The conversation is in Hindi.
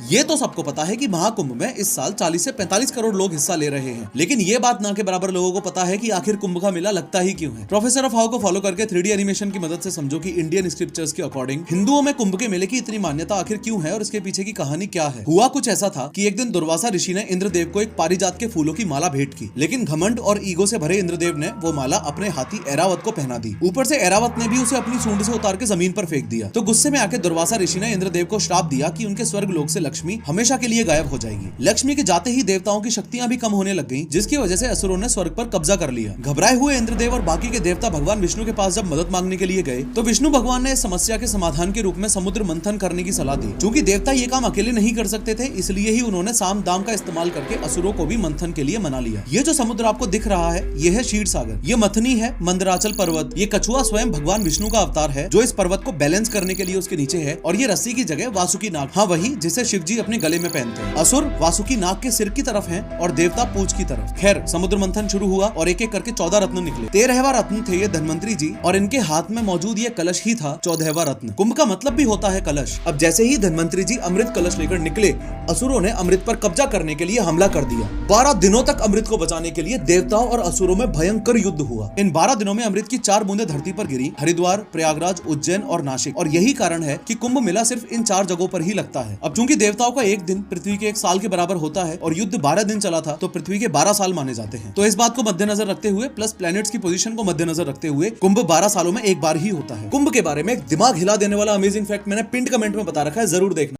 ये तो सबको पता है कि महाकुंभ में इस साल 40 से 45 करोड़ लोग हिस्सा ले रहे हैं, लेकिन ये बात ना के बराबर लोगों को पता है कि आखिर कुंभ का मेला लगता ही क्यों है। प्रोफेसर ऑफ हाउ को फॉलो करके 3D एनिमेशन की मदद से समझो कि इंडियन स्क्रिप्चर्स के अकॉर्डिंग हिंदुओं में कुंभ के मेले की इतनी मान्यता आखिर क्यों है और इसके पीछे की कहानी क्या है। हुआ कुछ ऐसा था कि एक दिन दुर्वासा ऋषि ने इंद्रदेव को एक पारिजात के फूलों की माला भेंट की, लेकिन घमंड और ईगो से भरे इंद्रदेव ने वो माला अपने हाथी ऐरावत को पहना दी। ऊपर से ऐरावत ने भी उसे अपनी सूंड से उतार के जमीन पर फेंक दिया। तो गुस्से में आके दुर्वासा ऋषि ने इंद्रदेव को श्राप दिया कि उनके स्वर्ग लोक से लक्ष्मी हमेशा के लिए गायब हो जाएगी। लक्ष्मी के जाते ही देवताओं की शक्तियां भी कम होने लग गईं, जिसकी वजह से असुरों ने स्वर्ग पर कब्जा कर लिया। घबराए हुए इंद्रदेव और बाकी के देवता भगवान विष्णु के पास जब मदद मांगने के लिए गए तो विष्णु भगवान ने इस समस्या के समाधान के रूप में समुद्र मंथन करने की सलाह दी। चूंकि देवता ये काम अकेले नहीं कर सकते थे, इसलिए ही उन्होंने साम दाम का इस्तेमाल करके असुरों को भी मंथन के लिए मना लिया। ये जो समुद्र आपको दिख रहा है, ये है क्षीर सागर, ये मथनी है मंदराचल पर्वत। ये कछुआ स्वयं भगवान विष्णु का अवतार है जो इस पर्वत को बैलेंस करने के लिए उसके नीचे है, और ये रस्सी की जगह वासुकी नाग, हाँ वही जिसे शिव जी अपने गले में पहनते हैं। असुर वासुकी नाग के सिर की तरफ हैं और देवता पूंछ की तरफ। खैर समुद्र मंथन शुरू हुआ और एक एक करके 14 रत्न निकले। 13वां रत्न थे ये धन्वंतरी जी, और इनके हाथ में मौजूद ये कलश ही था 14वां रत्न। कुंभ का मतलब भी होता है कलश। अब जैसे ही धन्वंतरी जी अमृत कलश लेकर निकले, असुरों ने अमृत पर कब्जा करने के लिए हमला कर दिया। 12 दिनों तक अमृत को बचाने के लिए देवताओं और असुरों में भयंकर युद्ध हुआ। इन 12 दिनों में अमृत की 4 बूंदें धरती पर गिरी, हरिद्वार, प्रयागराज, उज्जैन और नासिक। और यही कारण है कि कुंभ मेला सिर्फ इन 4 जगहों पर ही लगता है। अब चूंकि देवताओं का एक दिन पृथ्वी के 1 साल के बराबर होता है और युद्ध 12 दिन चला था, तो पृथ्वी के 12 साल माने जाते हैं। तो इस बात को मद्देनजर रखते हुए प्लस प्लैनेट्स की पोजीशन को मद्देनजर रखते हुए कुंभ 12 सालों में एक बार ही होता है। कुंभ के बारे में एक दिमाग हिला देने वाला अमेजिंग फैक्ट मैंने पिंड कमेंट में बता रखा है, जरूर देखना।